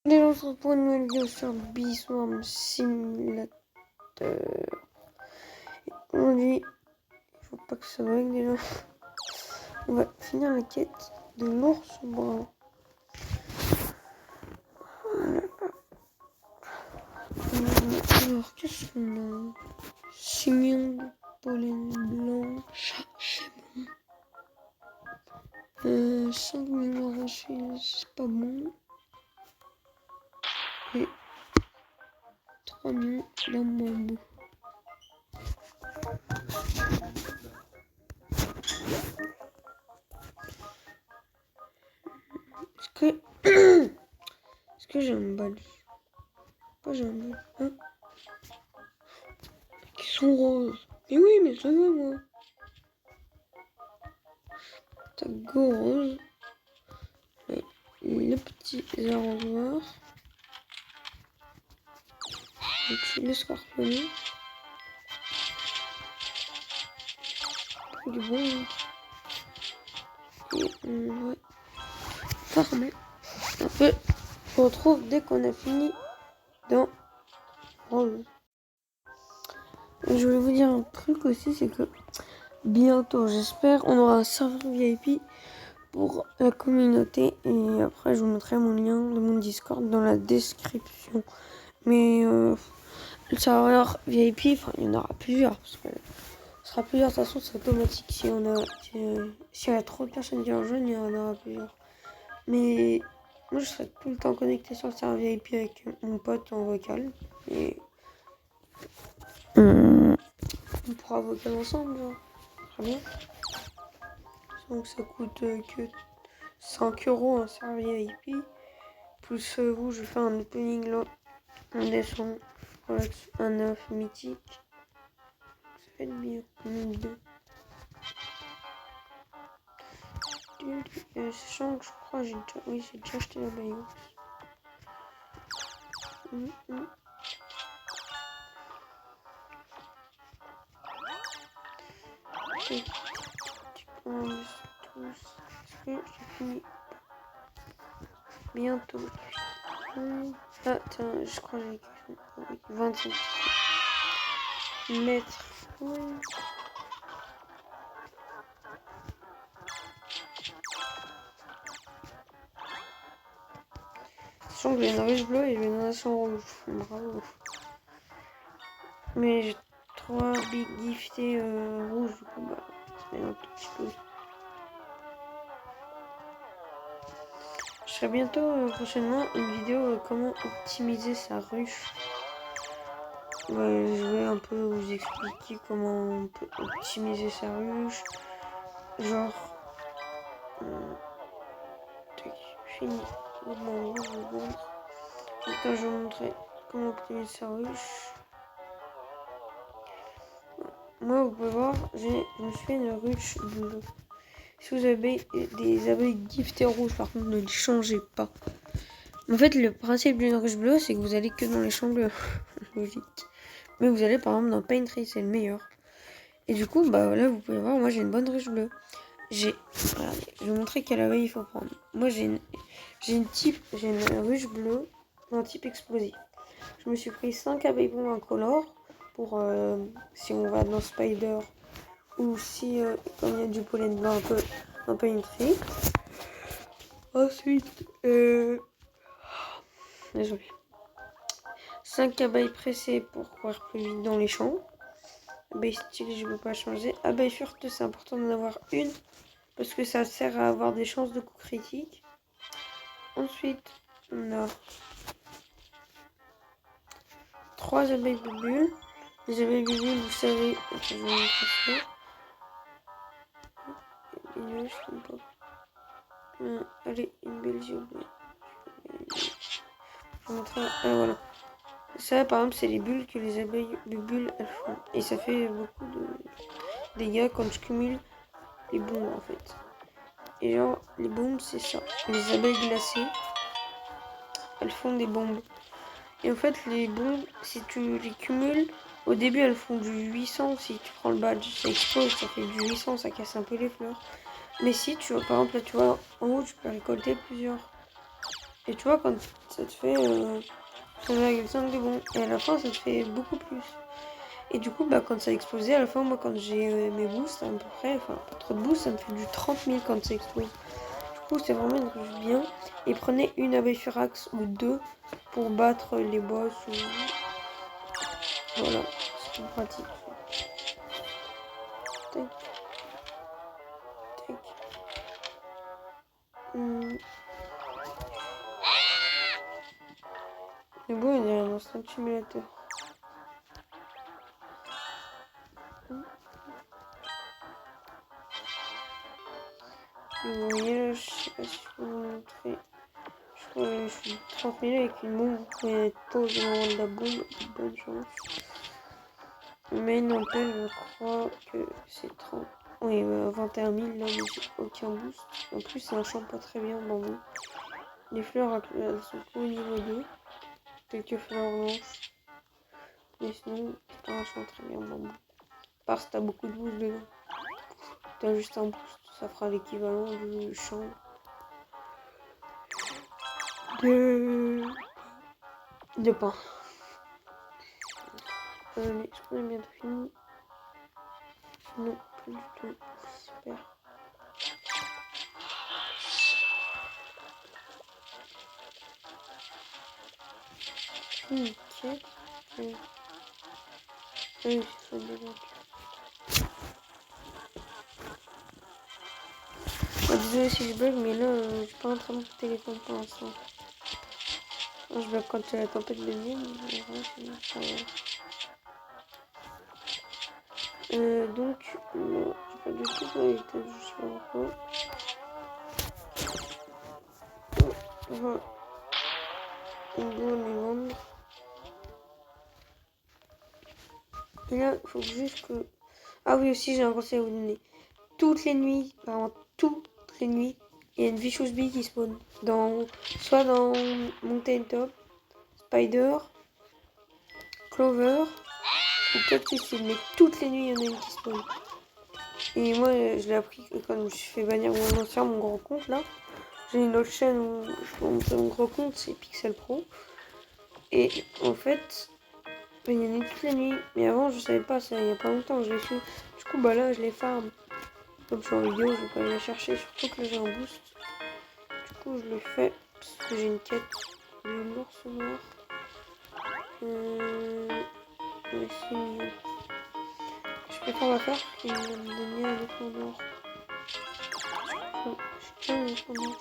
Les gens se retrouvent pour une nouvelle vidéo sur Beeswarm Simulator. Aujourd'hui, il faut pas que ça bug déjà. On va finir la quête de l'ours brun. Alors, qu'est-ce qu'on a? 6 millions de pollen blanc. C'est bon. 5 millions d'arrachés, c'est pas bon. Et 3 millions d'un moins beau. Est-ce que j'ai un badge? Pas j'ai un badge. Hein? Qui sont roses. Mais oui, mais ça va moi. T'as go rose. Et le petit arrosoir. Et puis le scorpion. Du bon. Et on va farmer un peu. On retrouve dès qu'on a fini dans rose. Et je voulais vous dire un truc aussi, c'est que bientôt, j'espère, on aura un serveur VIP pour la communauté. Et après, je vous mettrai mon lien de mon Discord dans la description. Mais le serveur VIP, enfin, il y en aura plusieurs. Parce que ce sera plusieurs, de toute façon, c'est automatique. S'il y a trop de personnes qui rejoignent, il y en aura plusieurs. Mais moi, je serai tout le temps connecté sur le serveur VIP avec mon pote en vocal. Et on pourra vocal ensemble, genre. Très bien. Donc ça coûte que 5 € un serveur VIP. Plus vous, je fais un opening là. On descend avec un œuf mythique. Ça va être bien. Sachant que je crois que j'ai déjà... Oui, j'ai déjà acheté la baillot. Est-ce que j'ai fini bientôt? Ah, tiens, je crois que j'ai 25 mètres. Sachant que j'ai une ruche bleue et j'ai une nation rouge. Bravo. Mais j'ai 3 big giftés rouges, du coup, bah, ça fait un tout petit peu. Je ferai bientôt prochainement une vidéo comment optimiser sa ruche. Ouais, je vais un peu vous expliquer comment on peut optimiser sa ruche. Genre, fini. Bon, je vous montre. Maintenant, je vais vous montrer comment optimiser sa ruche. Moi, vous pouvez voir, je me suis fait une ruche bleue. Si vous avez des abeilles giftées rouges, par contre, ne les changez pas. En fait, le principe d'une ruche bleue, c'est que vous allez que dans les champs bleus. Logique. Mais vous allez par exemple dans Paintree, c'est le meilleur. Et du coup, bah là, vous pouvez voir, moi j'ai une bonne ruche bleue. Regardez, je vais vous montrer quelle abeille il faut prendre. Moi j'ai une ruche bleue d'un type explosif. Je me suis pris 5 abeilles bombes incolores pour si on va dans Spider ou si comme il y a du pollen blanc un peu dans Paintree. Ensuite, désolé. 5 abeilles pressées pour courir plus vite dans les champs. Abeille style, je ne peux pas changer. Abeille furte, c'est important d'en avoir une parce que ça sert à avoir des chances de coup critique. Ensuite, on a 3 abeilles bulles. Les abeilles bulles, vous savez, je vais vous montrer ça. Allez, une belle j'ai oublié. Je vais vous montrer. Ah voilà. Ça, par exemple, c'est les bulles que les abeilles bulles elles font. Et ça fait beaucoup de dégâts quand je cumule les bombes en fait. Et genre, les bombes, c'est ça. Les abeilles glacées, elles font des bombes. Et en fait, les bombes, si tu les cumules, au début, elles font du 800. Si tu prends le badge, ça explose, ça fait du 800, ça casse un peu les fleurs. Mais si tu vois, par exemple, là, tu vois, en haut, tu peux récolter plusieurs. Et tu vois, quand ça te fait 13,5 de bon. Et à la fin, ça te fait beaucoup plus. Et du coup, bah, quand ça a explosé, à la fin, moi, quand j'ai mes boosts, à peu près, enfin, pas trop de boosts, ça me fait du 30 000 quand ça explose. Du coup, c'est vraiment une ruse bien. Et prenez une abeille furax ou deux pour battre les boss. Ou... Voilà, c'est plus pratique. Tac. Tac. C'est beau, il y a un instant simulateur. Vous voyez là, je sais pas si je peux vous montrer. Je crois que je suis 30 000 avec une bombe. Vous pouvez être pause au moment de la bombe. Bonne chance. Mais n'empêche, je crois que c'est 30. Oui, 21 000 là, mais j'ai aucun boost. En plus, c'est un champ pas très bien en bambou. Les fleurs, elles sont que au niveau 2. Quelques fleurs blanches. Mais sinon, c'est pas un champ très bien en bambou. À part si t'as beaucoup de boost dedans. T'as juste un boost, ça fera l'équivalent du champ de pain. Allez, est-ce qu'on est bientôt fini? Non, plus du tout. Super. Une quête. Oui, c'est ça déjà. Désolé si je bug, mais là, j'ai pas un très bon téléphone pour l'instant. Je bug quand c'est la tempête de neige, mais vraiment, c'est pas grave. Donc, non, j'ai pas du tout dans les têtes, je sais pas pourquoi. Voilà. On doit les vendre. Et là, il faut juste que... Ah oui, aussi, j'ai un conseil à vous donner. Toutes les nuits, vraiment toutes les nuits, il y a une Vicious Bee qui spawn. Soit dans Mountain Top, Spider, Clover ou Cactus. Mais toutes les nuits, il y en a une qui spawn. Et moi, je l'ai appris que quand je me suis fait bannir mon gros compte là. J'ai une autre chaîne où je peux montrer mon gros compte, c'est Pixel Pro. Et en fait, il y en a toutes les nuits. Mais avant, je savais pas ça, il y a pas longtemps que je l'ai su. Du coup, bah là, je les farm. Comme je suis en vidéo, je vais pas aller la chercher, surtout que là j'ai un boost. Du coup, je le fais parce que j'ai une quête de l'ours noir. Ouais, c'est mignon. Je préfère la faire parce qu'il va me donner un éléphant noir. J'ai un éléphant noir.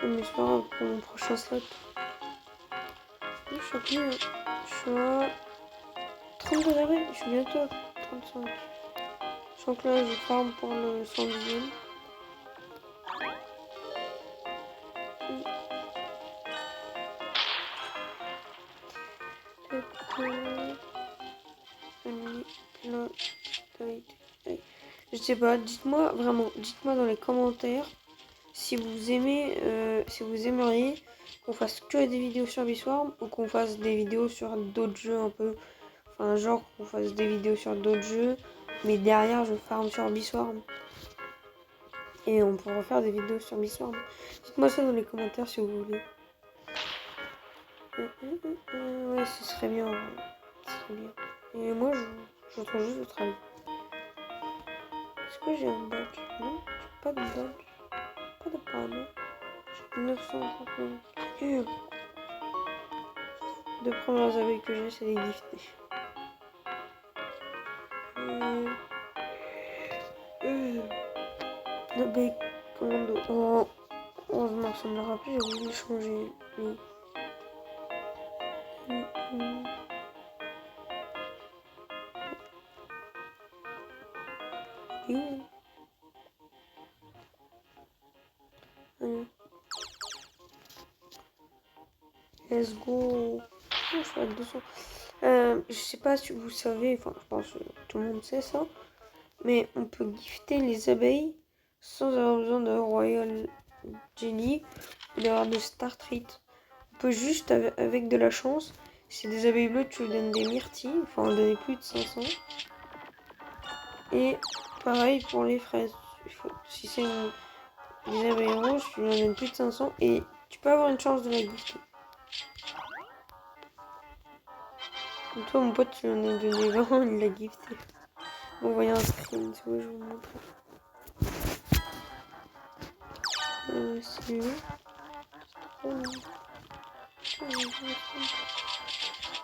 Mais c'est pas grave pour mon prochain slot. Je suis à 32 degrés, je suis bientôt à 35. Je sens que là, je farm pour le 110e. Je sais pas, dites-moi vraiment, dites-moi dans les commentaires si vous aimeriez qu'on fasse que des vidéos sur Biswarm ou qu'on fasse des vidéos sur d'autres jeux un peu. Enfin, genre qu'on fasse des vidéos sur d'autres jeux, mais derrière je farm sur Biswarm. Et on pourra faire des vidéos sur Biswarm. Dites-moi ça dans les commentaires si vous voulez. Ouais, ce serait bien. Ce serait bien. Et moi, j'entends juste votre avis. Est-ce que j'ai un badge? Non, j'ai pas de badge. Pas de panneau. J'ai 939. Deux premières abeilles que j'ai, c'est les giftés. L'abeille commando. Oh, 11 mars, ça me l'a rappelé, j'ai voulu changer. Let's go. Je suis à 200. Je sais pas si vous savez, enfin je pense que tout le monde sait ça, mais on peut gifter les abeilles sans avoir besoin de Royal Jelly ou d'avoir de Star Treat. On peut juste avec de la chance, si des abeilles bleues, tu lui donnes des myrtilles, enfin on donner plus de 500. Et pareil pour les fraises. Si c'est des abeilles rouges, tu lui en donnes plus de 500 et Tu peux avoir une chance de la gifter. Donc toi, mon pote, tu en as donné 20, il l'a gifté. Bon, voyez un screen, tu vois, je vous montre. C'est lui.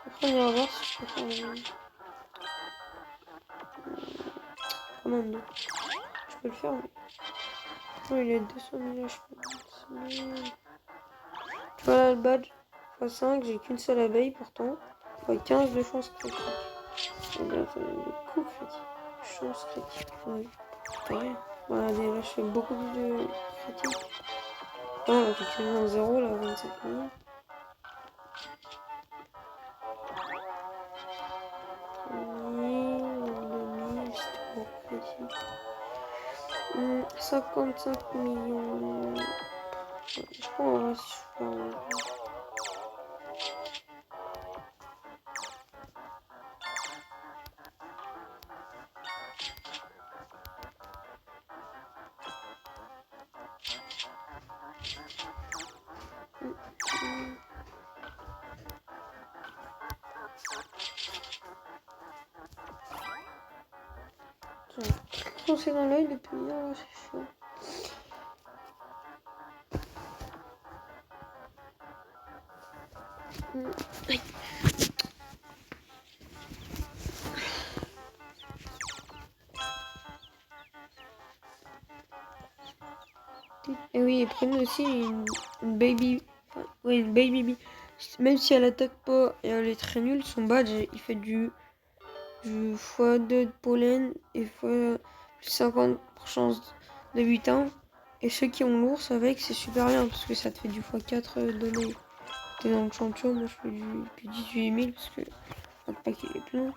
Après, on ira voir si je peux faire commande. Je peux le faire, mais... Oh, il est 200 000 HP. Tu vois là, le badge x5, j'ai qu'une seule abeille pourtant. x15 de chance critique. Et bien, le coup critique. Chance critique. Ouais. C'est rien. Regardez, là, je fais beaucoup plus de critiques. Non, effectivement, 0 là, 27 000. 2000, c'était pour critique. 55 millions. Je crois en vrai si je peux en... Foncé dans l'œil depuis hier, là, c'est chaud. Aïe. Et oui, ils prennent aussi une baby. Enfin, ouais, une baby bee. Même si elle attaque pas et elle est très nulle, son badge il fait du x2 de pollen et x 50% de butin. Et ceux qui ont l'ours avec, c'est super bien parce que ça te fait du x4 donné. T'es dans le champion, moi je fais du 18 000 parce que le pack il est plein.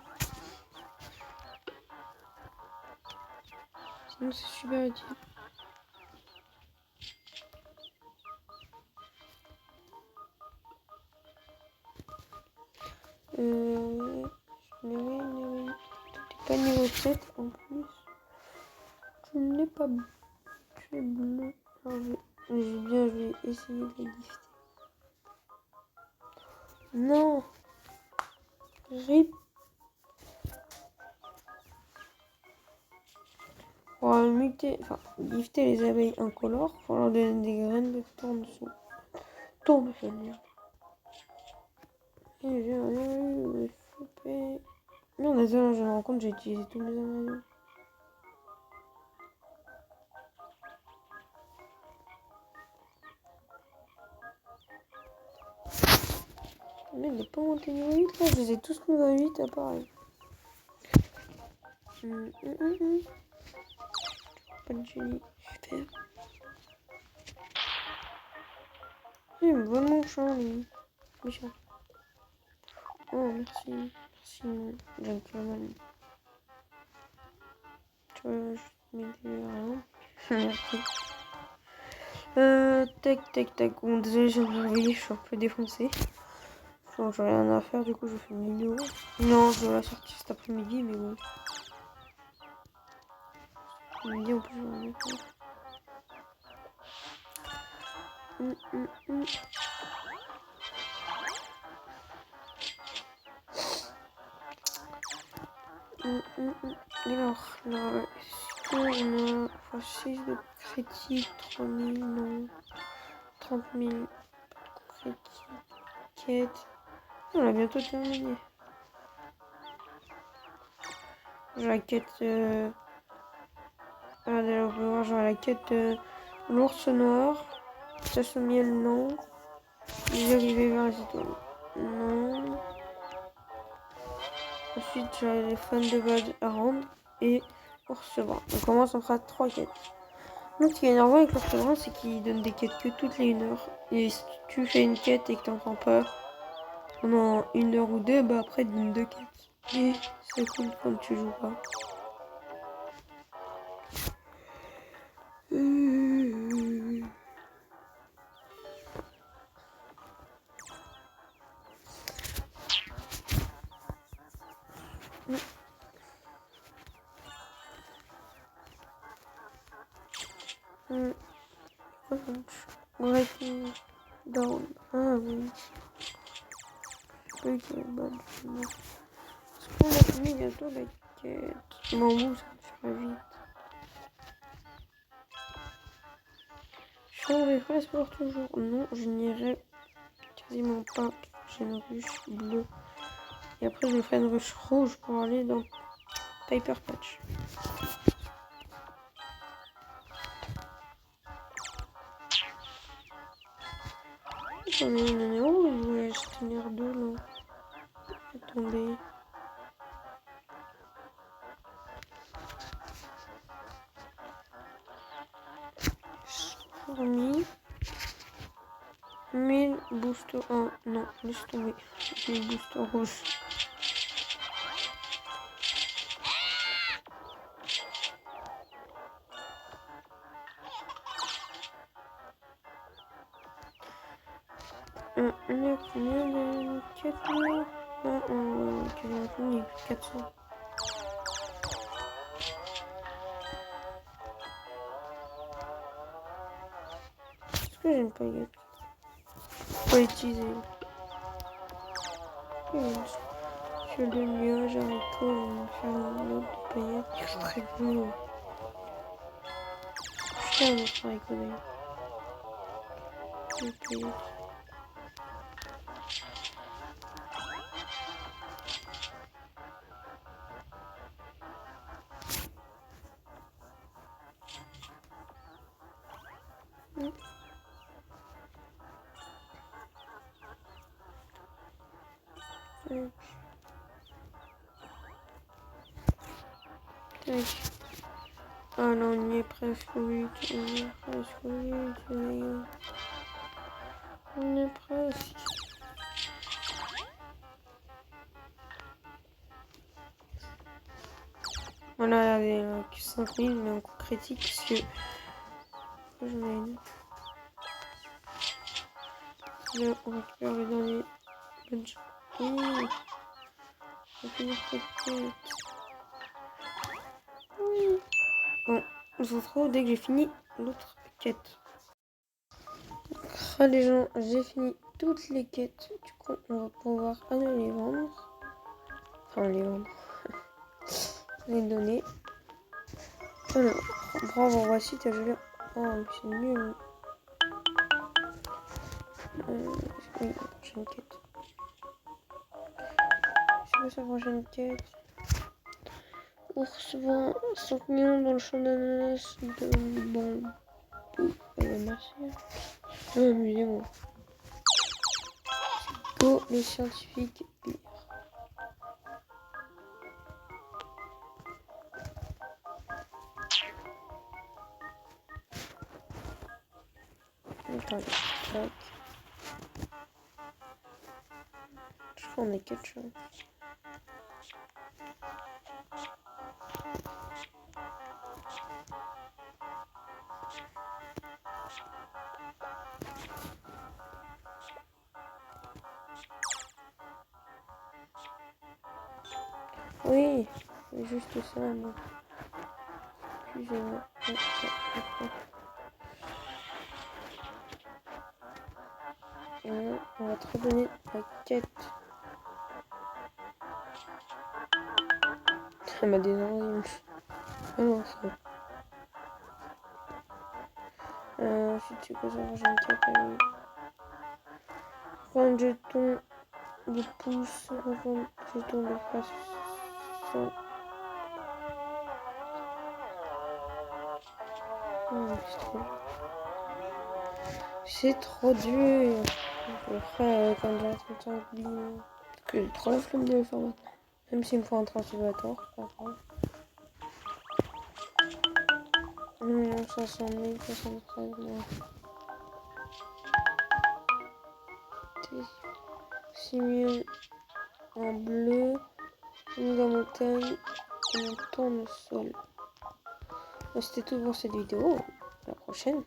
Sinon c'est super utile. Mais oui. T'es pas niveau 7 en plus. Tu n'es pas bleu. Tu es bleu. Alors, je vais essayer de la gifter. Non! RIP. Pour muter, enfin, gifter les abeilles incolores, faut leur donner des graines de tournesol. Tournesol. Et j'ai rien eu, mais super. Non, désolé, je me rends compte, j'ai utilisé tous mes ingrédients. Mais il n'est pas monté niveau 8 là, je les ai tous niveau 8 à part. Pas de génie, super. Il me vole mon champ, lui. Méchant. Oh, merci. Merci, non. J'aime que la mal. Tu vois, je mets des rien. Merci. Tac. Bon, désolé, j'ai me réveiller, je suis un peu défoncée. Bon, j'ai rien à faire, du coup, je fais une vidéo. Non, je vais la sortir cet après-midi, mais bon. Midi, en plus, je vais en faire. Alors, là, est-ce qu'on a x6 de critique, 3000, non. 30 000 critique, quête. On a bientôt terminé. J'ai la quête. Regardez, on peut voir, genre la quête l'ours noir. Chasse au miel, non. Les arrivées vers les étoiles, non. Ensuite, j'ai les fans de badge à rendre et ours brun. On commence, on fera 3 quêtes. Donc, ce qui est énervant avec l'ours brun, c'est qu'il donne des quêtes que toutes les 1 heure. Et si tu fais une quête et que t'en prends pas pendant 1 heure ou 2, bah après, il donne 2 quêtes. Et c'est cool quand tu joues pas. Ouais. Down. Ah oui. Ok, bonne. Est-ce qu'on a fini bientôt la quête? Bon, bon, ça me fera vite. Changer passeport toujours. Non, je n'irai quasiment pas. J'ai une ruche bleue. Et après, je me ferai une ruche rouge pour aller dans Piper Patch. J'en ai une année. Oh, il voulait se tenir deux là. Attendez. Fourmi. 1000 boost. Oh non, laisse tomber. 1000 boost rouge. On est à combien de quêtes là? Ah, quasiment fini, 400. Est-ce que j'aime pas les gars? Pas utiliser. Fiole de nuages, haricots, je vais me faire une autre de paillettes. C'est très beau. Je fais un autre haricot d'ailleurs. De paillettes. Tac. Ah non, on y est presque, oui. On y est presque, oui, les gars. On est presque. Voilà, il y a 5000, mais en coup critique, parce que j'en ai une. Là, on récupère le dernier bunch. Oui, on va finir cette quête. Oui. Bon, on se retrouve dès que j'ai fini l'autre quête. Ah, les gens, j'ai fini toutes les quêtes. Du coup, on va pouvoir aller les vendre. Enfin, les vendre. Les donner. Alors, bravo, voici ta jolie. Oh, c'est nul. Oui, la prochaine quête. C'est quoi sa prochaine quête? Ours vend 5 millions dans le champ d'ananas de bon. Merci. Non, amusez-moi. Go, les scientifiques pires. Attendez, tac. Je crois qu'on a 4 choses. Oui, c'est juste ça, moi. Excusez-moi. On va te redonner la quête. Ça m'a des enzymes. Ah non, c'est bon. Si tu peux savoir, j'ai une quête à lui. Rendre jeton de pouce, rendre jeton de façon. C'est trop dur. Je le ferai quand j'ai 30 ans. Parce que j'ai trop la flemme de le faire maintenant. Même s'il me faut un transformateur, c'est pas grave. 500 000, 73 000. 6 millions en bleu. La montagne. On tourne le sol. C'était tout pour cette vidéo. À la prochaine.